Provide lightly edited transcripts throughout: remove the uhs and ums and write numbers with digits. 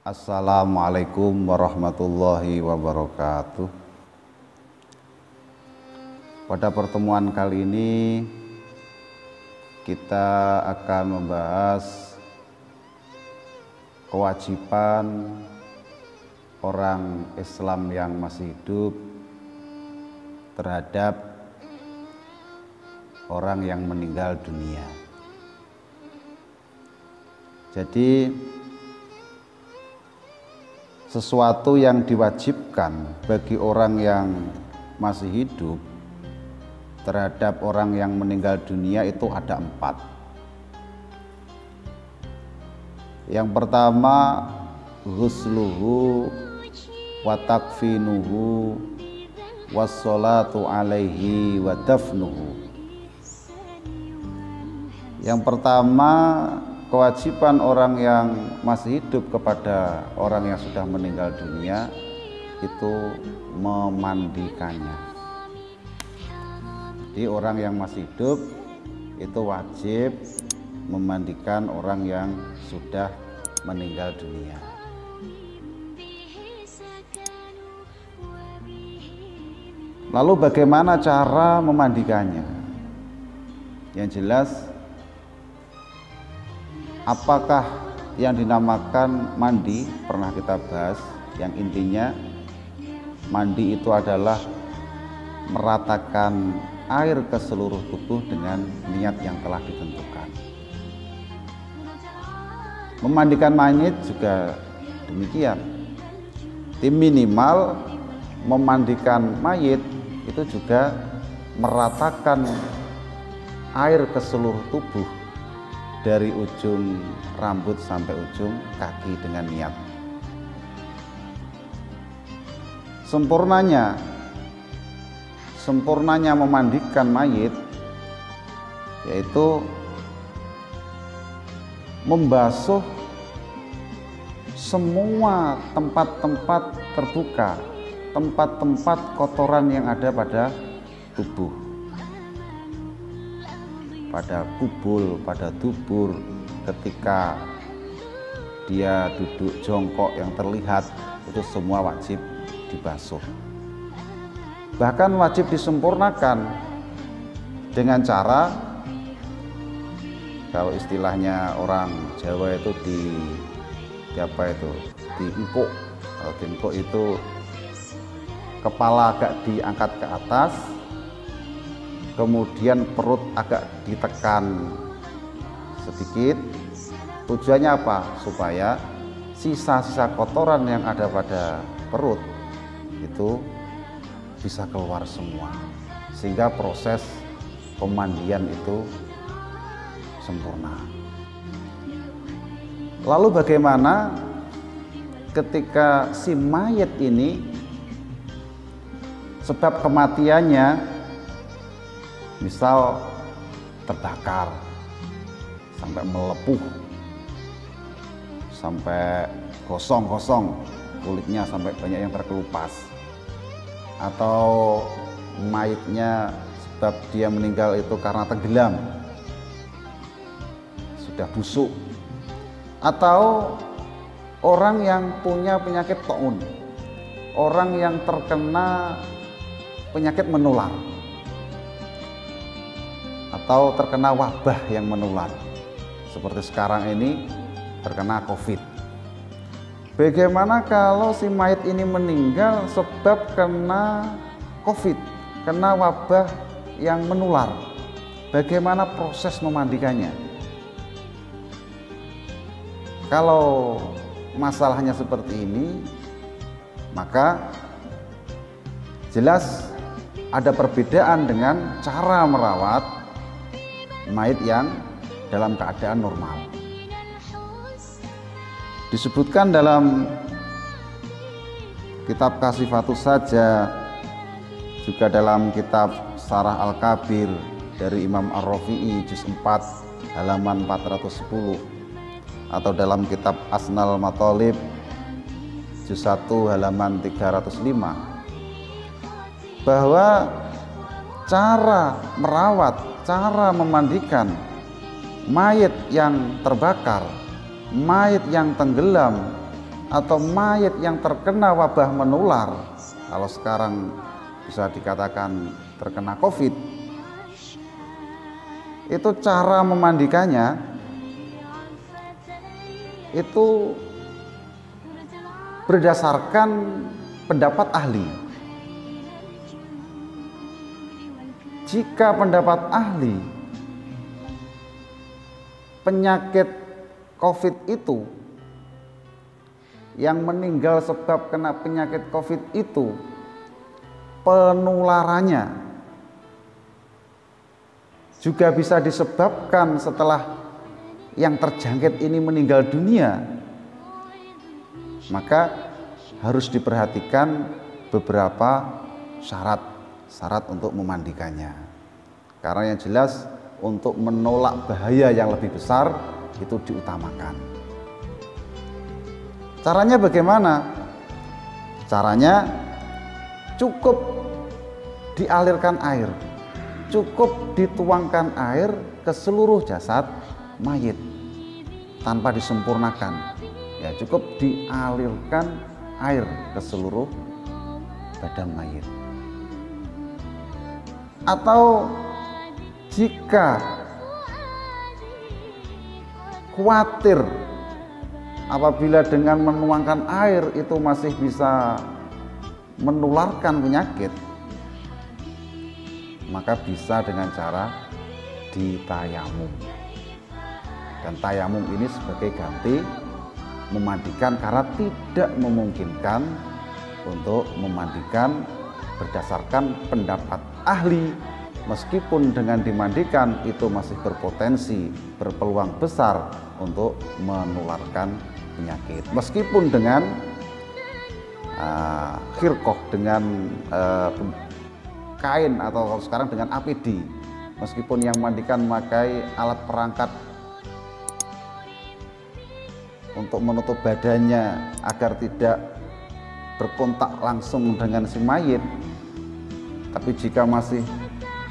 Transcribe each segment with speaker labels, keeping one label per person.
Speaker 1: Assalamualaikum warahmatullahi wabarakatuh. Pada pertemuan kali ini kita akan membahas kewajiban orang Islam yang masih hidup terhadap orang yang meninggal dunia. Jadi sesuatu yang diwajibkan bagi orang yang masih hidup terhadap orang yang meninggal dunia itu ada 4. Yang pertama, ghusluhu wa takfinuhu wassalatu alaihi wa dafnuhu. Yang pertama, kewajiban orang yang masih hidup kepada orang yang sudah meninggal dunia itu memandikannya. Jadi orang yang masih hidup itu wajib memandikan orang yang sudah meninggal dunia. Lalu bagaimana cara memandikannya? Yang jelas, apakah yang dinamakan mandi pernah kita bahas, yang intinya mandi itu adalah meratakan air ke seluruh tubuh dengan niat yang telah ditentukan. Memandikan mayit juga demikian. Minimal memandikan mayit itu juga meratakan air ke seluruh tubuh dari ujung rambut sampai ujung kaki dengan niat. Sempurnanya memandikan mayit yaitu membasuh semua tempat-tempat terbuka, tempat-tempat kotoran yang ada pada tubuh, pada kubul, pada dubur, ketika dia duduk jongkok yang terlihat, itu semua wajib dibasuh. Bahkan wajib disempurnakan dengan cara, kalau istilahnya orang Jawa itu diempuk. Kalau diempuk itu kepala agak diangkat ke atas, kemudian perut agak ditekan sedikit. Tujuannya apa? Supaya sisa-sisa kotoran yang ada pada perut itu bisa keluar semua, sehingga proses pemandian itu sempurna. Lalu bagaimana ketika si mayit ini sebab kematiannya misal terbakar sampai melepuh, sampai gosong-gosong kulitnya, sampai banyak yang terkelupas, atau mayitnya sebab dia meninggal itu karena tenggelam, sudah busuk, atau orang yang punya penyakit taun, orang yang terkena penyakit menular, atau terkena wabah yang menular seperti sekarang ini terkena COVID. Bagaimana kalau si mayit ini meninggal sebab kena COVID, kena wabah yang menular? Bagaimana proses memandikannya? Kalau masalahnya seperti ini, maka jelas ada perbedaan dengan cara merawat mayit yang dalam keadaan normal. Disebutkan dalam kitab Kasifatus Saja, juga dalam kitab Syarah Al-Kabir dari Imam Ar-Rafi'i juz 4 halaman 410, atau dalam kitab Asnal Matolib juz 1 halaman 305, bahwa cara merawat, cara memandikan mayit yang terbakar, mayit yang tenggelam atau mayit yang terkena wabah menular, kalau sekarang bisa dikatakan terkena COVID, itu cara memandikannya itu berdasarkan pendapat ahli. Jika pendapat ahli penyakit COVID itu, yang meninggal sebab kena penyakit COVID itu penularannya juga bisa disebabkan setelah yang terjangkit ini meninggal dunia, maka harus diperhatikan beberapa syarat untuk memandikannya. Karena yang jelas untuk menolak bahaya yang lebih besar itu diutamakan. Caranya bagaimana? Caranya cukup dialirkan air, cukup dituangkan air ke seluruh jasad mayit tanpa disempurnakan. Ya, cukup dialirkan air ke seluruh badan mayit. Atau jika khawatir apabila dengan menuangkan air itu masih bisa menularkan penyakit, maka bisa dengan cara ditayamum. Dan tayamum ini sebagai ganti memandikan karena tidak memungkinkan untuk memandikan berdasarkan pendapat ahli. Meskipun dengan dimandikan itu masih berpotensi, berpeluang besar untuk menularkan penyakit. Meskipun dengan khirqoh, dengan kain, atau kalau sekarang dengan APD, meskipun yang memandikan memakai alat perangkat untuk menutup badannya agar tidak berkontak langsung dengan si mayit, tapi jika masih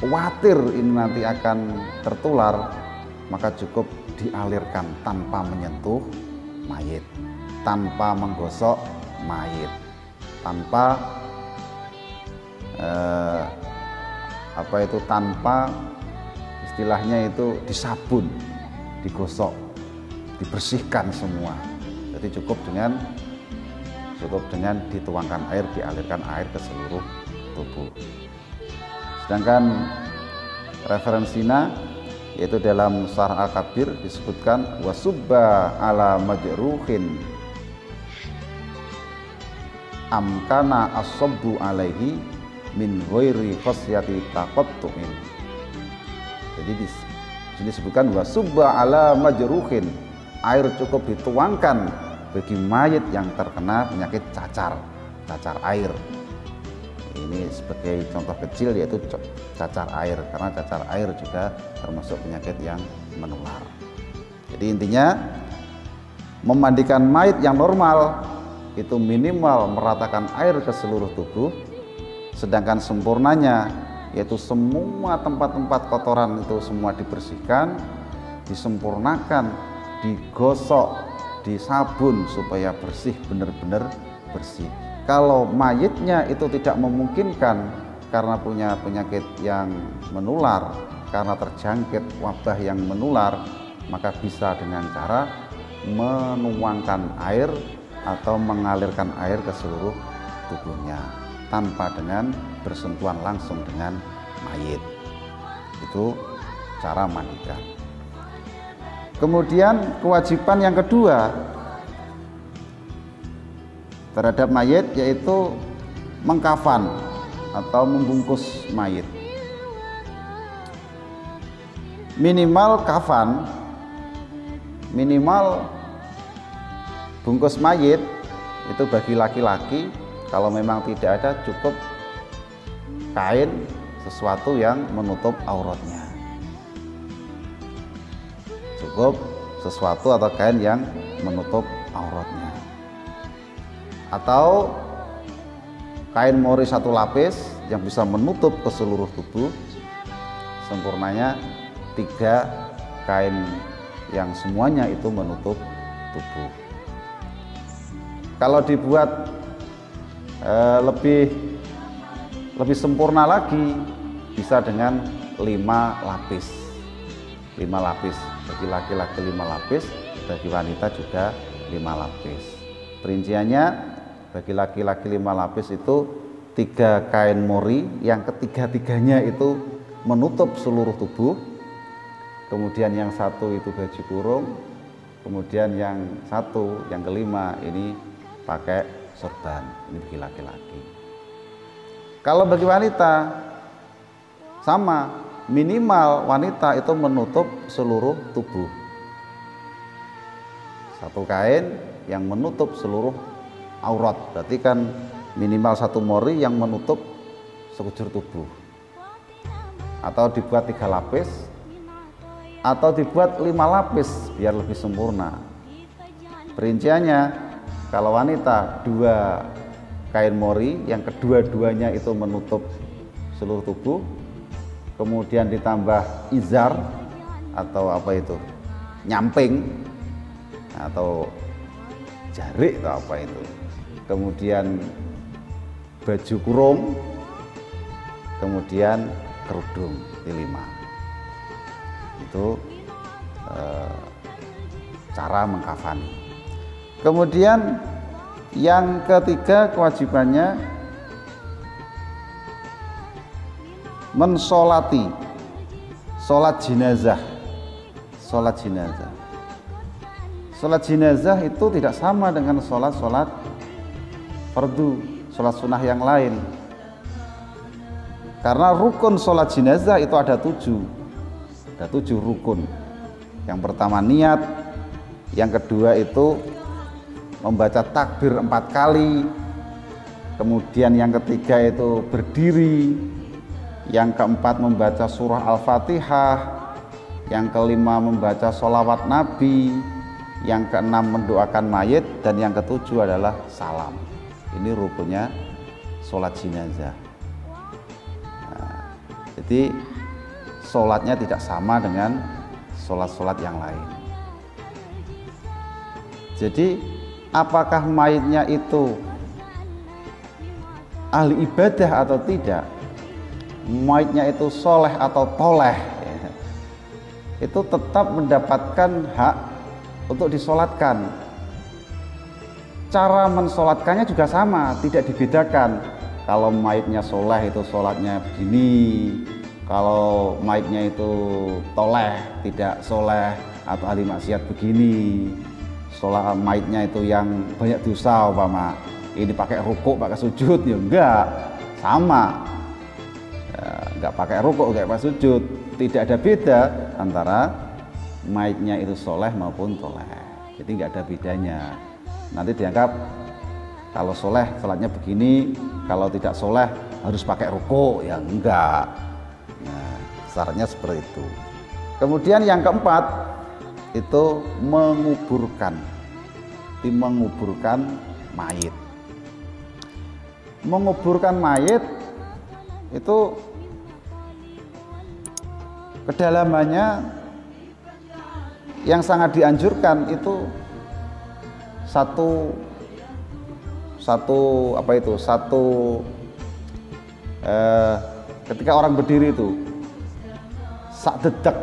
Speaker 1: khawatir ini nanti akan tertular, maka cukup dialirkan tanpa menyentuh mayit, tanpa menggosok mayit, tanpa tanpa istilahnya itu disabun, digosok, dibersihkan semua. Jadi cukup dengan dituangkan air, dialirkan air ke seluruh tubuh. Sedangkan referensinya yaitu dalam Syarah Al-Kabir disebutkan wasubba ala majruhin amkana as-sabbu alaihi min ghairi khasyati taqattu'in. Jadi di sini disebutkan wasubba ala majruhin, air cukup dituangkan bagi mayit yang terkena penyakit cacar air. Ini sebagai contoh kecil yaitu cacar air, karena cacar air juga termasuk penyakit yang menular. Jadi intinya memandikan mayit yang normal itu minimal meratakan air ke seluruh tubuh, sedangkan sempurnanya yaitu semua tempat-tempat kotoran itu semua dibersihkan, disempurnakan, digosok, disabun supaya bersih, benar-benar bersih. Kalau mayitnya itu tidak memungkinkan karena punya penyakit yang menular, karena terjangkit wabah yang menular, maka bisa dengan cara menuangkan air atau mengalirkan air ke seluruh tubuhnya tanpa dengan bersentuhan langsung dengan mayit. Itu cara mandikan. Kemudian kewajiban yang kedua terhadap mayit yaitu mengkafan atau membungkus mayit. Minimal kafan, minimal bungkus mayit itu bagi laki-laki, kalau memang tidak ada cukup kain, sesuatu yang menutup auratnya. Cukup sesuatu atau kain yang menutup auratnya. Atau kain mori satu lapis yang bisa menutup ke seluruh tubuh. Sempurnanya 3 kain yang semuanya itu menutup tubuh. Kalau dibuat lebih sempurna lagi, bisa dengan 5 lapis. 5 lapis bagi laki-laki, 5 lapis bagi wanita juga 5 lapis. Perinciannya, bagi laki-laki 5 lapis itu 3 kain mori yang ketiga-tiganya itu menutup seluruh tubuh. Kemudian yang satu itu baju kurung, kemudian yang satu, yang kelima ini pakai sorban. Ini bagi laki-laki. Kalau bagi wanita sama, minimal wanita itu menutup seluruh tubuh. Satu kain yang menutup seluruh aurat, berarti kan minimal 1 mori yang menutup sekujur tubuh. Atau dibuat 3 lapis, atau dibuat 5 lapis biar lebih sempurna. Perinciannya, kalau wanita 2 kain mori yang kedua-duanya itu menutup seluruh tubuh, kemudian ditambah izar atau apa itu, nyamping atau jarik atau apa itu, kemudian baju kurung, kemudian kerudung, di 5. Itu cara mengkafani. Kemudian yang ketiga kewajibannya mensolati sholat jenazah. Sholat jenazah. Sholat jenazah itu tidak sama dengan sholat fardu, sholat sunnah yang lain. Karena rukun sholat jenazah itu ada 7. Ada 7 rukun. Yang pertama niat, yang kedua itu membaca takbir 4 kali, kemudian yang ketiga itu berdiri, yang keempat membaca surah Al-Fatihah, yang kelima membaca sholawat Nabi, yang keenam mendoakan mayit, dan yang ketujuh adalah salam. Ini rukunnya sholat jenazah. Nah, jadi sholatnya tidak sama dengan sholat-sholat yang lain. Jadi apakah mayitnya itu ahli ibadah atau tidak, mayitnya itu soleh atau toleh, itu tetap mendapatkan hak untuk disolatkan. Cara mensolatkannya juga sama, tidak dibedakan. Kalau mayitnya soleh itu sholatnya begini, kalau mayitnya itu toleh, tidak soleh atau ahli maksiat begini. Sholat mayitnya itu yang banyak dosa, umpama ini pakai rukuk, pakai sujud, ya enggak, sama ya, enggak pakai rukuk, enggak pakai sujud, tidak ada beda antara mayitnya itu soleh maupun toleh. Jadi enggak ada bedanya. Nanti dianggap kalau soleh sholatnya begini, kalau tidak soleh harus pakai rukuk, ya enggak. Nah, syaratnya seperti itu. Kemudian yang keempat itu menguburkan mayit. Menguburkan mayit itu kedalamannya yang sangat dianjurkan itu satu ketika orang berdiri itu sak dedek.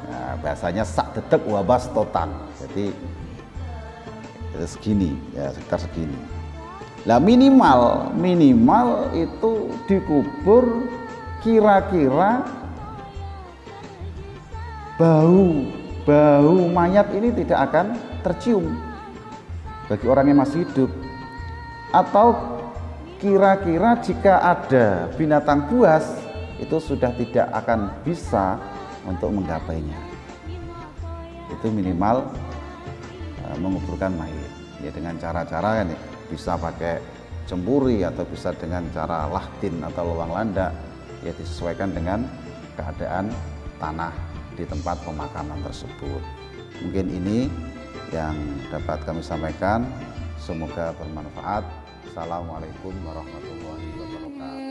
Speaker 1: Nah, bahasanya sak dedek wabas totan. Jadi segini ya, sekitar segini. Lah minimal itu dikubur kira-kira bau mayat ini tidak akan tercium bagi orang yang masih hidup, atau kira-kira jika ada binatang buas itu sudah tidak akan bisa untuk menggapainya. Itu minimal menguburkan mayit ya, dengan cara-cara kan ya, bisa pakai cemburi atau bisa dengan cara lahdin atau luang landak ya, disesuaikan dengan keadaan tanah di tempat pemakaman tersebut. Mungkin ini yang dapat kami sampaikan, semoga bermanfaat. Assalamualaikum warahmatullahi wabarakatuh.